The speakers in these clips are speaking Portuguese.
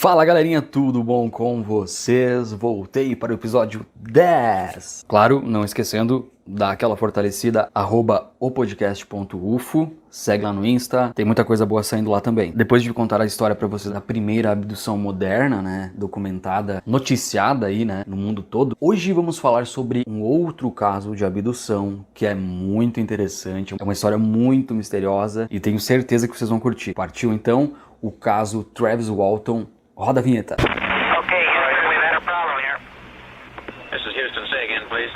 Fala galerinha, tudo bom com vocês? Voltei para o episódio 10. Claro, não esquecendo daquela fortalecida @opodcast.ufo. Segue lá no Insta, tem muita coisa boa saindo lá também. Depois de contar a história para vocês da primeira abdução moderna, né, documentada, noticiada aí, né, no mundo todo, hoje vamos falar sobre um outro caso de abdução que é muito interessante, é uma história muito misteriosa e tenho certeza que vocês vão curtir. Partiu então o caso Travis Walton. Roda a vinheta. Okay, Houston, we've had a problem here. This is Houston. Say again, please.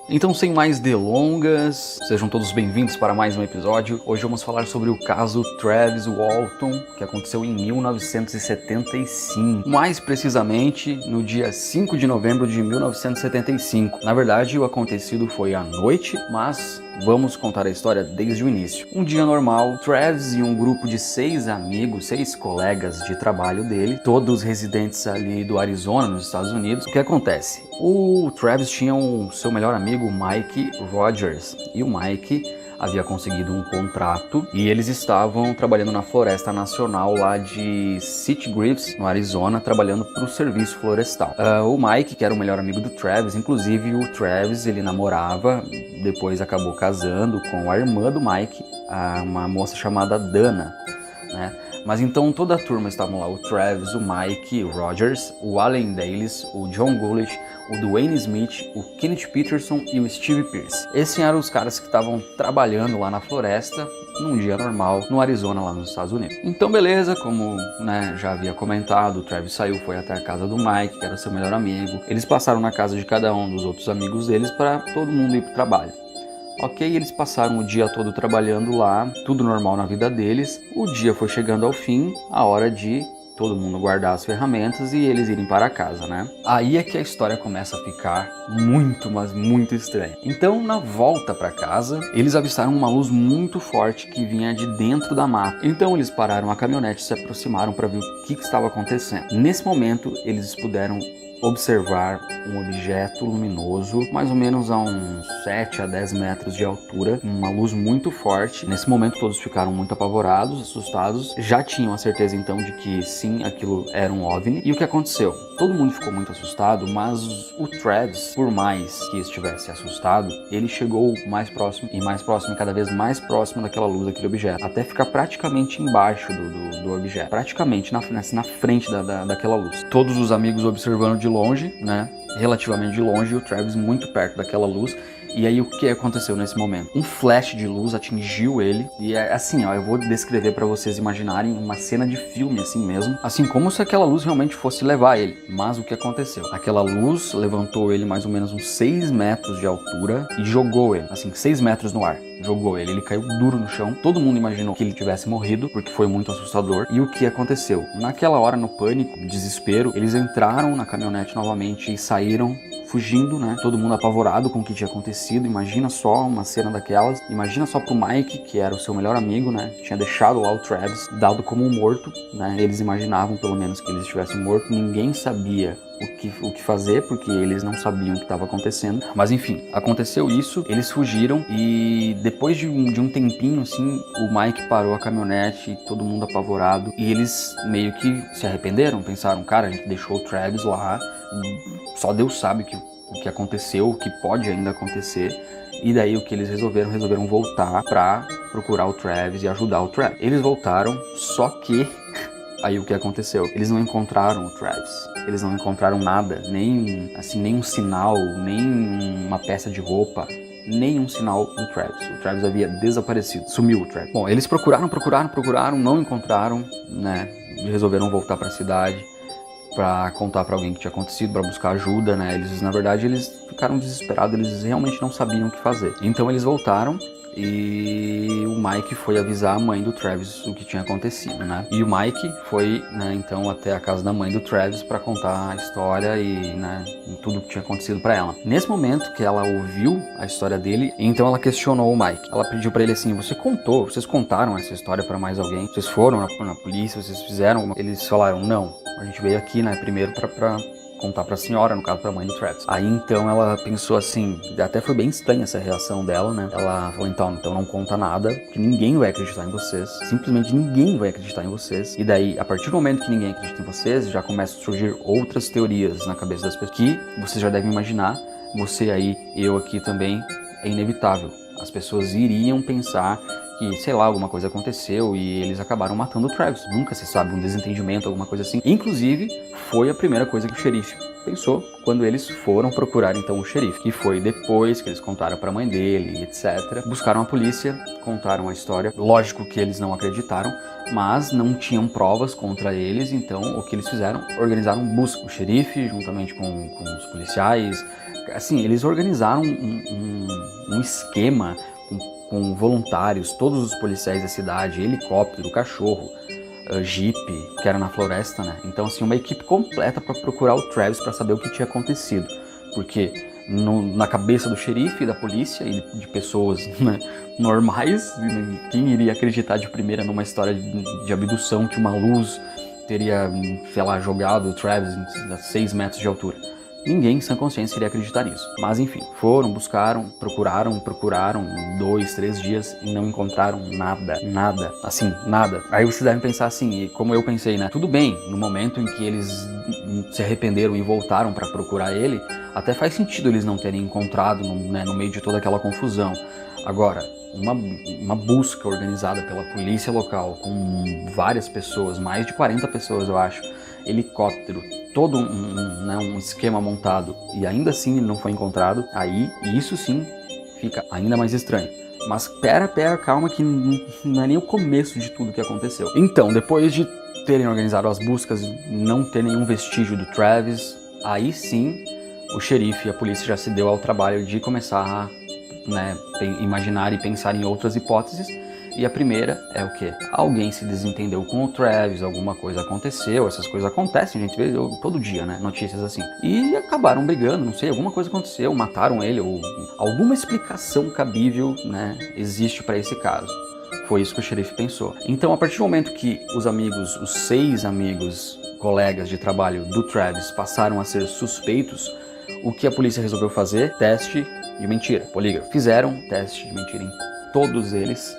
Então, sem mais delongas, sejam todos bem-vindos para mais um episódio. Hoje vamos falar sobre o caso Travis Walton, que aconteceu em 1975. Mais precisamente, no dia 5 de novembro de 1975. Na verdade, o acontecido foi à noite, mas vamos contar a história desde o início. Um dia normal, Travis e um grupo de 6 amigos, 6 colegas de trabalho dele, todos residentes ali do Arizona, nos Estados Unidos. O que acontece? O Travis tinha o seu melhor amigo, Mike Rogers, e o Mike havia conseguido um contrato e eles estavam trabalhando na Floresta Nacional lá de City Griffs, no Arizona, trabalhando para o serviço florestal. O Mike, que era o melhor amigo do Travis, inclusive o Travis, ele namorava, depois acabou casando com a irmã do Mike, uma moça chamada Dana, né? Mas então toda a turma estavam lá, o Travis, o Mike, o Rogers, o Allen Dales, o John Gulish, o Dwayne Smith, o Kenneth Peterson e o Steve Pierce. Esses eram os caras que estavam trabalhando lá na floresta, num dia normal, no Arizona, lá nos Estados Unidos. Então beleza, como já havia comentado, o Travis saiu, foi até a casa do Mike, que era seu melhor amigo. Eles passaram na casa de cada um dos outros amigos deles para todo mundo ir pro trabalho. Ok, eles passaram o dia todo trabalhando lá, tudo normal na vida deles. O dia foi chegando ao fim, a hora de todo mundo guardar as ferramentas e eles irem para casa, né? Aí é que a história começa a ficar muito, mas muito estranha. Então, na volta para casa, eles avistaram uma luz muito forte que vinha de dentro da mata. Então, eles pararam a caminhonete e se aproximaram para ver o que estava acontecendo. Nesse momento, eles puderam observar um objeto luminoso, mais ou menos a uns 7 a 10 metros de altura, uma luz muito forte. Nesse momento todos ficaram muito apavorados, assustados, já tinham a certeza então de que sim, aquilo era um OVNI. E o que aconteceu? Todo mundo ficou muito assustado, mas o Travis, por mais que estivesse assustado, ele chegou mais próximo e cada vez mais próximo daquela luz, daquele objeto, até ficar praticamente embaixo do objeto, praticamente na frente daquela luz. Todos os amigos observando de longe, né, relativamente de longe, o Travis muito perto daquela luz. E aí o que aconteceu nesse momento? Um flash de luz atingiu ele e é assim, ó, eu vou descrever para vocês imaginarem uma cena de filme assim mesmo, assim como se aquela luz realmente fosse levar ele. Mas o que aconteceu? Aquela luz levantou ele mais ou menos uns 6 metros de altura e jogou ele, assim, 6 metros no ar. Jogou ele caiu duro no chão. Todo mundo imaginou que ele tivesse morrido, porque foi muito assustador. E o que aconteceu? Naquela hora, no pânico, no desespero, eles entraram na caminhonete novamente e saíram fugindo, né? Todo mundo apavorado com o que tinha acontecido. Imagina só uma cena daquelas. Imagina só pro Mike, que era o seu melhor amigo, né? Tinha deixado lá o Travis, dado como morto, né? Eles imaginavam, pelo menos, que ele estivesse morto. Ninguém sabia o que fazer, porque eles não sabiam o que estava acontecendo. Mas enfim, aconteceu isso, eles fugiram e depois de um tempinho assim, o Mike parou a caminhonete, todo mundo apavorado, e eles meio que se arrependeram, pensaram, cara, a gente deixou o Travis lá, só Deus sabe o que aconteceu, o que pode ainda acontecer. E daí o que eles resolveram voltar pra procurar o Travis e ajudar o Travis. Eles voltaram, só que aí o que aconteceu? Eles não encontraram o Travis. Eles não encontraram nada, nem um sinal, nem uma peça de roupa, nenhum sinal do Travis. O Travis havia desaparecido, sumiu o Travis. Bom, eles procuraram, não encontraram, né? E resolveram voltar para a cidade para contar para alguém que tinha acontecido, para buscar ajuda, né? Na verdade, eles ficaram desesperados, eles realmente não sabiam o que fazer. Então eles voltaram e o Mike foi avisar a mãe do Travis o que tinha acontecido, né? E o Mike foi, né, então até a casa da mãe do Travis para contar a história e, né, tudo que tinha acontecido para ela. Nesse momento que ela ouviu a história dele, então ela questionou o Mike. Ela pediu para ele assim: vocês contaram essa história para mais alguém? Vocês foram na polícia, vocês fizeram? Eles falaram: não, a gente veio aqui, né, primeiro para contar pra senhora, no caso pra mãe do Travis. Aí então ela pensou assim, até foi bem estranha essa reação dela, né? Ela falou, então não conta nada, que ninguém vai acreditar em vocês. Simplesmente ninguém vai acreditar em vocês. E daí, a partir do momento que ninguém acredita em vocês, já começam a surgir outras teorias na cabeça das pessoas, que vocês já devem imaginar, você aí, eu aqui também, é inevitável. As pessoas iriam pensar que, sei lá, alguma coisa aconteceu e eles acabaram matando o Travis. Nunca se sabe, um desentendimento, alguma coisa assim. Inclusive, foi a primeira coisa que o xerife pensou quando eles foram procurar então o xerife, que foi depois que eles contaram pra mãe dele, etc. Buscaram a polícia, contaram a história. Lógico que eles não acreditaram, mas não tinham provas contra eles, então o que eles fizeram? Organizaram busca. O xerife, juntamente com os policiais, assim, eles organizaram um esquema com voluntários, todos os policiais da cidade, helicóptero, cachorro, jeep, que era na floresta, né? Então, assim, uma equipe completa para procurar o Travis para saber o que tinha acontecido. Porque na cabeça do xerife, da polícia e de pessoas, né, normais, quem iria acreditar de primeira numa história de abdução que uma luz teria, sei lá, jogado o Travis a 6 metros de altura? Ninguém em sã consciência iria acreditar nisso. Mas enfim, foram, buscaram, procuraram 2, 3 dias e não encontraram nada, assim, nada. Aí vocês devem pensar assim, como eu pensei, né? Tudo bem, no momento em que eles se arrependeram e voltaram para procurar ele, até faz sentido eles não terem encontrado, né, no meio de toda aquela confusão. Agora, uma busca organizada pela polícia local, com várias pessoas, mais de 40 pessoas eu acho, helicóptero, todo um esquema montado, e ainda assim ele não foi encontrado, aí isso sim fica ainda mais estranho. Mas pera, calma, que não é nem o começo de tudo que aconteceu. Então, depois de terem organizado as buscas, não ter nenhum vestígio do Travis, aí sim o xerife e a polícia já se deu ao trabalho de começar a, né, imaginar e pensar em outras hipóteses. E a primeira é o quê? Alguém se desentendeu com o Travis, alguma coisa aconteceu, essas coisas acontecem, a gente vê todo dia, né? Notícias assim. E acabaram brigando, não sei, alguma coisa aconteceu, mataram ele, ou alguma explicação cabível, né, existe para esse caso. Foi isso que o xerife pensou. Então, a partir do momento que os 6 amigos, colegas de trabalho do Travis passaram a ser suspeitos, o que a polícia resolveu fazer? Teste de mentira, polígrafo. Fizeram teste de mentira em todos eles,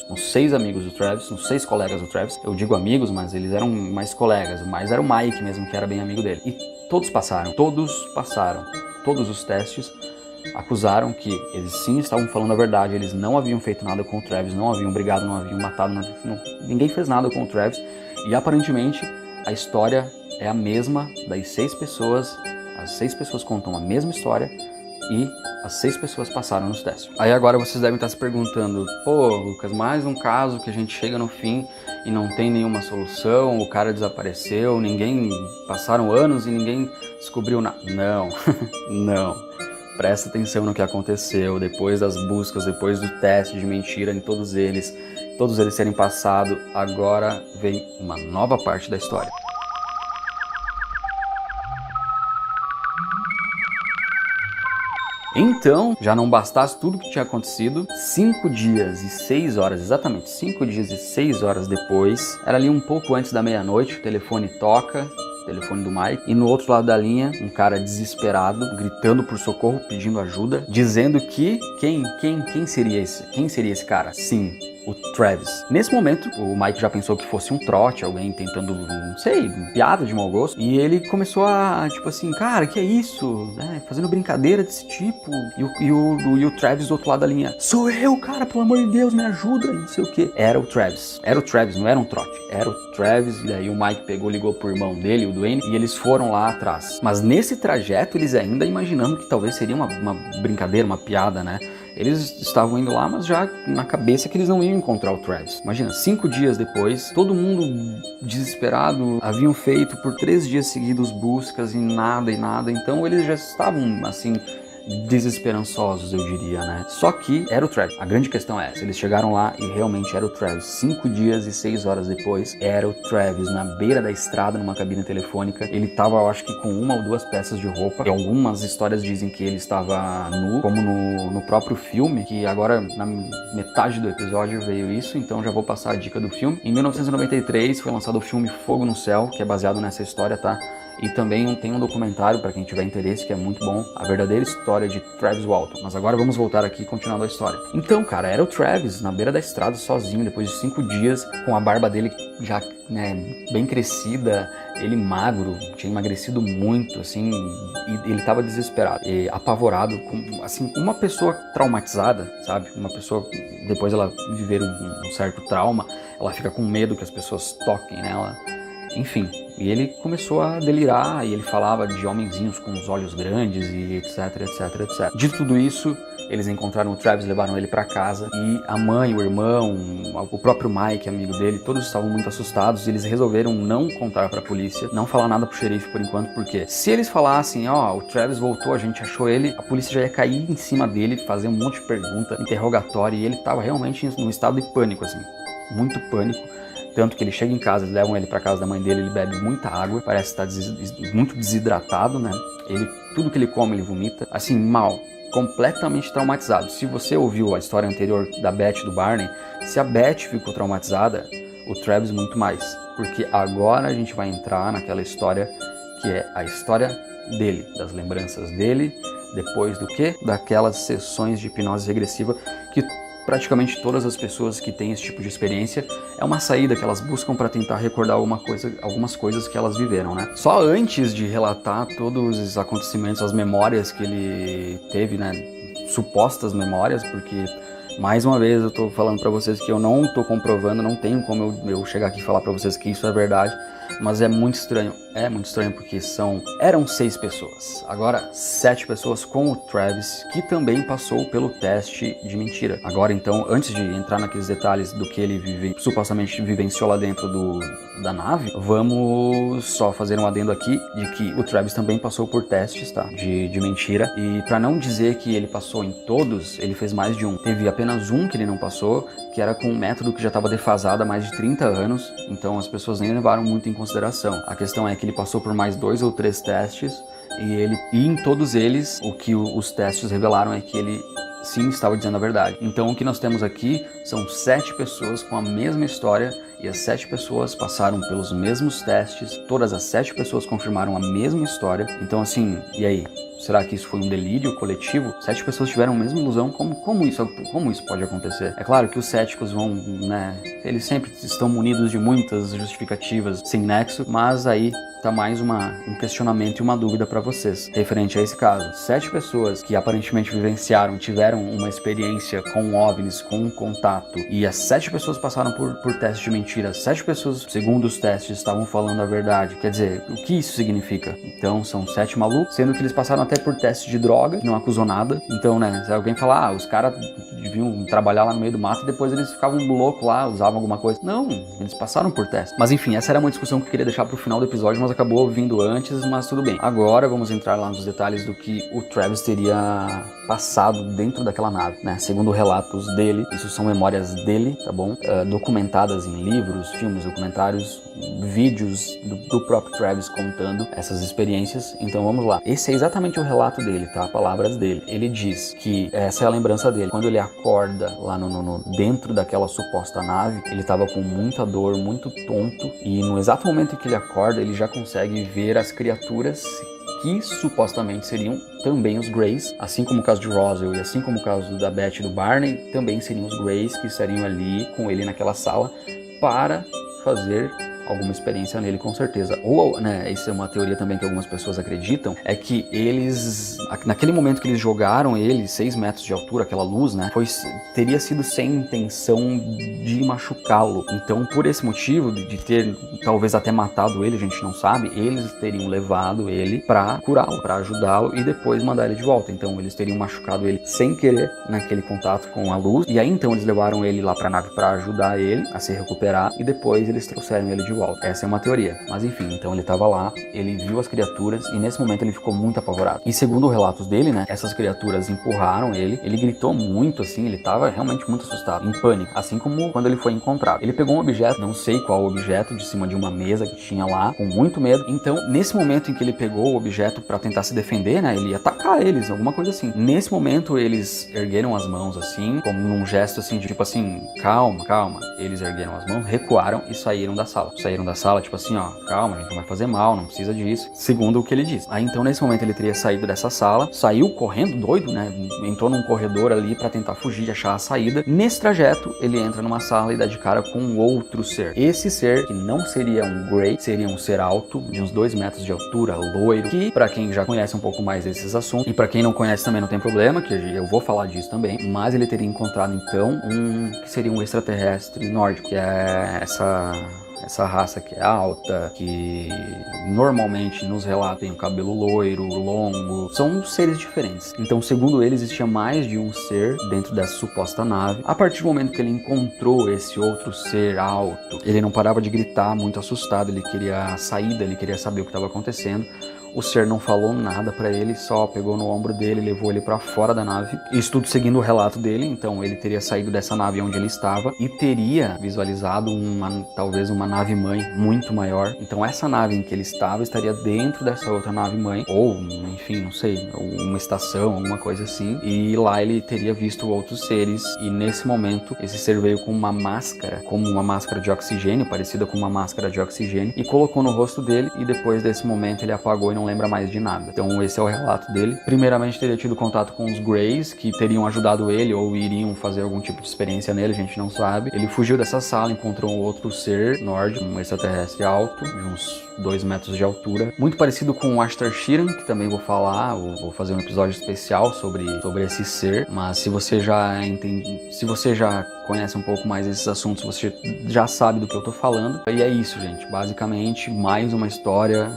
nos 6 amigos do Travis, nos 6 colegas do Travis. Eu digo amigos, mas eles eram mais colegas, mas era o Mike mesmo, que era bem amigo dele. E todos passaram todos os testes, acusaram que eles sim estavam falando a verdade, eles não haviam feito nada com o Travis, não haviam brigado, não haviam matado, ninguém fez nada com o Travis. E aparentemente a história é a mesma das 6 pessoas, as 6 pessoas contam a mesma história, e as 6 pessoas passaram nos testes. Aí agora vocês devem estar se perguntando, pô, Lucas, mais um caso que a gente chega no fim e não tem nenhuma solução, o cara desapareceu, passaram anos e ninguém descobriu nada. Não, não. Presta atenção no que aconteceu depois das buscas, depois do teste de mentira em todos eles terem passado. Agora vem uma nova parte da história. Então, já não bastasse tudo que tinha acontecido, 5 dias e 6 horas, exatamente 5 dias e 6 horas depois, era ali um pouco antes da meia-noite, o telefone toca, o telefone do Mike, e no outro lado da linha, um cara desesperado, gritando por socorro, pedindo ajuda, dizendo que quem seria esse cara? Sim, o Travis. Nesse momento, o Mike já pensou que fosse um trote, alguém tentando, não sei, piada de mau gosto. E ele começou a, tipo assim, cara, que é isso? Fazendo brincadeira desse tipo. E o Travis do outro lado da linha, sou eu, cara, pelo amor de Deus, me ajuda, não sei o que. Era o Travis, não era um trote. Era o Travis, e aí o Mike ligou pro irmão dele, o Dwayne, e eles foram lá atrás. Mas nesse trajeto, eles ainda imaginando que talvez seria uma brincadeira, uma piada, né? Eles estavam indo lá, mas já na cabeça que eles não iam encontrar o Travis. Imagina, 5 dias depois, todo mundo desesperado, haviam feito por 3 dias seguidos buscas e nada, então eles já estavam, assim, desesperançosos, eu diria, né? Só que era o Travis. A grande questão é essa, eles chegaram lá e realmente era o Travis. 5 dias e 6 horas depois, era o Travis na beira da estrada, numa cabine telefônica. Ele tava, eu acho que com 1 ou 2 peças de roupa. E algumas histórias dizem que ele estava nu, como no próprio filme, que agora na metade do episódio veio isso, então já vou passar a dica do filme. Em 1993 foi lançado o filme Fogo no Céu, que é baseado nessa história, tá? e também tem um documentário para quem tiver interesse que é muito bom, A Verdadeira História de Travis Walton. Mas agora vamos voltar aqui continuando a história. Então, cara, era o Travis na beira da estrada sozinho, depois de 5 dias, com a barba dele já, né, bem crescida, ele magro, tinha emagrecido muito, assim, e ele tava desesperado, e apavorado, com, assim, uma pessoa traumatizada, sabe? Uma pessoa, depois ela viver um certo trauma, ela fica com medo que as pessoas toquem nela, enfim. E ele começou a delirar, e ele falava de homenzinhos com os olhos grandes, e etc, etc, etc. Dito tudo isso, eles encontraram o Travis, levaram ele pra casa, e a mãe, o irmão, o próprio Mike, amigo dele, todos estavam muito assustados, e eles resolveram não contar pra polícia, não falar nada pro xerife por enquanto, porque se eles falassem, ó, o Travis voltou, a gente achou ele, a polícia já ia cair em cima dele, fazer um monte de pergunta, interrogatório, e ele tava realmente num estado de pânico, assim, muito pânico. Tanto que ele chega em casa, eles levam ele pra casa da mãe dele, ele bebe muita água, parece estar muito desidratado, né? Tudo que ele come, ele vomita, assim, mal, completamente traumatizado. Se você ouviu a história anterior da Beth e do Barney, se a Beth ficou traumatizada, o Travis muito mais. Porque agora a gente vai entrar naquela história que é a história dele, das lembranças dele, depois do quê? Daquelas sessões de hipnose regressiva que praticamente todas as pessoas que têm esse tipo de experiência é uma saída que elas buscam para tentar recordar algumas coisas que elas viveram, né? Só antes de relatar todos os acontecimentos, as memórias que ele teve, né? Supostas memórias, porque mais uma vez eu tô falando para vocês que eu não tô comprovando, não tenho como eu chegar aqui e falar para vocês que isso é verdade, mas é muito estranho porque eram 6 pessoas, agora 7 pessoas com o Travis, que também passou pelo teste de mentira. Agora então, antes de entrar naqueles detalhes do que ele supostamente vivenciou lá dentro da nave, vamos só fazer um adendo aqui de que o Travis também passou por testes, tá? De mentira, e para não dizer que ele passou em todos, ele fez mais de um. Teve apenas um que ele não passou, que era com um método que já estava defasado há mais de 30 anos, então as pessoas nem levaram muito em consideração. A questão é que ele passou por mais 2 ou 3 testes, e em todos eles, o que os testes revelaram é que ele sim estava dizendo a verdade. Então o que nós temos aqui são 7 pessoas com a mesma história, e as 7 pessoas passaram pelos mesmos testes, todas as 7 pessoas confirmaram a mesma história. Então assim, e aí? Será que isso foi um delírio coletivo? 7 pessoas tiveram a mesma ilusão? Como isso pode acontecer? É claro que os céticos vão, né, eles sempre estão munidos de muitas justificativas sem nexo, mas aí tá mais um questionamento e uma dúvida para vocês referente a esse caso. 7 pessoas que aparentemente tiveram uma experiência com OVNIs, com um contato, e as 7 pessoas passaram por testes de mentira. 7 pessoas, segundo os testes, estavam falando a verdade. Quer dizer, o que isso significa? Então são 7 malucos, sendo que eles passaram até por testes de droga, não acusou nada. Então, né, se alguém falar, os caras deviam trabalhar lá no meio do mato e depois eles ficavam loucos lá, usavam alguma coisa. Não, eles passaram por testes. Mas enfim, essa era uma discussão que eu queria deixar pro final do episódio, mas acabou vindo antes, mas tudo bem. Agora vamos entrar lá nos detalhes do que o Travis teria passado dentro daquela nave, né? Segundo relatos dele, isso são memórias dele, tá bom? Documentadas em livros, filmes, documentários, vídeos do próprio Travis contando essas experiências. Então vamos lá. Esse é exatamente o relato dele, tá? Palavras dele. Ele diz que essa é a lembrança dele. Quando ele acorda lá dentro daquela suposta nave, ele tava com muita dor, muito tonto, e no exato momento em que ele acorda, ele já consegue ver as criaturas que supostamente seriam também os Greys, assim como o caso de Roswell e assim como o caso da Beth e do Barney, também seriam os Greys que estariam ali com ele naquela sala para fazer alguma experiência nele, com certeza. Ou, né, isso é uma teoria também que algumas pessoas acreditam, é que eles, naquele momento que eles jogaram ele, 6 metros de altura, aquela luz, né, teria sido sem intenção de machucá-lo. Então, por esse motivo, de ter talvez até matado ele, a gente não sabe, eles teriam levado ele pra curá-lo, pra ajudá-lo e depois mandar ele de volta. Então, eles teriam machucado ele sem querer naquele contato com a luz, e aí então eles levaram ele lá pra nave pra ajudar ele a se recuperar, e depois eles trouxeram ele de volta. Essa é uma teoria. Mas enfim, então ele tava lá, ele viu as criaturas e nesse momento ele ficou muito apavorado. E segundo relatos dele, né, essas criaturas empurraram ele gritou muito assim, ele tava realmente muito assustado, em pânico, assim como quando ele foi encontrado. Ele pegou um objeto, não sei qual objeto, de cima de uma mesa que tinha lá, com muito medo. Então, nesse momento em que ele pegou o objeto pra tentar se defender, né, ele ia atacar eles, alguma coisa assim. Nesse momento, eles ergueram as mãos assim, como num gesto assim, de tipo assim, calma, calma. Eles ergueram as mãos, recuaram e saíram da sala. saíram da sala, tipo assim, ó, calma, a gente não vai fazer mal, não precisa disso, segundo o que ele disse. Aí então nesse momento ele teria saído dessa sala, saiu correndo, doido, né, entrou num corredor ali pra tentar fugir, achar a saída. Nesse trajeto, ele entra numa sala e dá de cara com um outro ser. Esse ser, que não seria um Grey, seria um ser alto, de uns 2 metros de altura, loiro, que pra quem já conhece um pouco mais desses assuntos, e pra quem não conhece também não tem problema, que eu vou falar disso também, mas ele teria encontrado então que seria um extraterrestre nórdico, que é essa raça que é alta, que normalmente nos relatos tem o cabelo loiro, longo, são seres diferentes. Então, segundo ele, existia mais de um ser dentro dessa suposta nave. A partir do momento que ele encontrou esse outro ser alto, ele não parava de gritar, muito assustado, ele queria a saída, ele queria saber o que estava acontecendo. O ser não falou nada pra ele, só pegou no ombro dele, levou ele pra fora da nave. Isso tudo seguindo o relato dele, então ele teria saído dessa nave onde ele estava e teria visualizado talvez uma nave mãe muito maior. Então essa nave em que ele estava estaria dentro dessa outra nave mãe, ou enfim, não sei, uma estação, alguma coisa assim. E lá ele teria visto outros seres e nesse momento esse ser veio com uma máscara, como uma máscara de oxigênio, parecida com uma máscara de oxigênio, e colocou no rosto dele e depois desse momento ele apagou e não lembra mais de nada. Então esse é o relato dele. Primeiramente teria tido contato com os Greys, que teriam ajudado ele ou iriam fazer algum tipo de experiência nele, a gente não sabe. Ele fugiu dessa sala, encontrou um outro ser nórdico, um extraterrestre alto, de uns 2 metros de altura, muito parecido com o Ashtar Sheeran, que também vou falar, vou fazer um episódio especial sobre esse ser, mas se você já entende, se você já conhece um pouco mais esses assuntos, você já sabe do que eu tô falando. E é isso, gente, basicamente mais uma história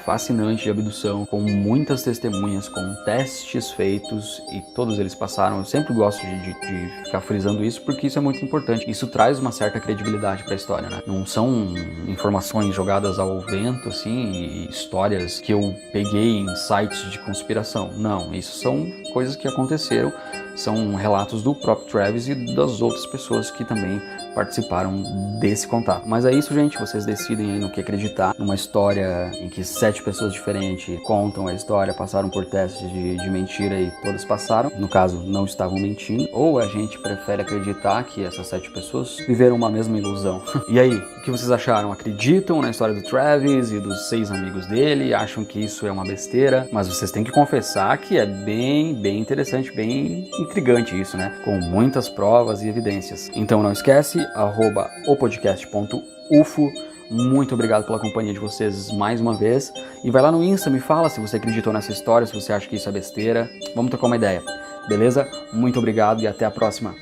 fascinante de abdução, com muitas testemunhas, com testes feitos e todos eles passaram. Eu sempre gosto de ficar frisando isso, porque isso é muito importante, isso traz uma certa credibilidade pra história, né? Não são informações jogadas ao vento, assim, e histórias que eu peguei em sites de conspiração. Não, isso são coisas que aconteceram, são relatos do próprio Travis e das outras pessoas que também participaram desse contato. Mas é isso, gente, vocês decidem aí no que acreditar, numa história em que 7 pessoas diferentes contam a história, passaram por testes de mentira e todas passaram, no caso não estavam mentindo, ou a gente prefere acreditar que essas 7 pessoas viveram uma mesma ilusão. E aí, o que vocês acharam? Acreditam na história do Travis e dos 6 amigos dele? Acham que isso é uma besteira? Mas vocês têm que confessar que é bem interessante, bem intrigante isso, né? Com muitas provas e evidências. Então não esquece, @opodcast.ufo. Muito obrigado pela companhia de vocês mais uma vez. E vai lá no Insta, me fala se você acreditou nessa história, se você acha que isso é besteira. Vamos trocar uma ideia, beleza? Muito obrigado e até a próxima.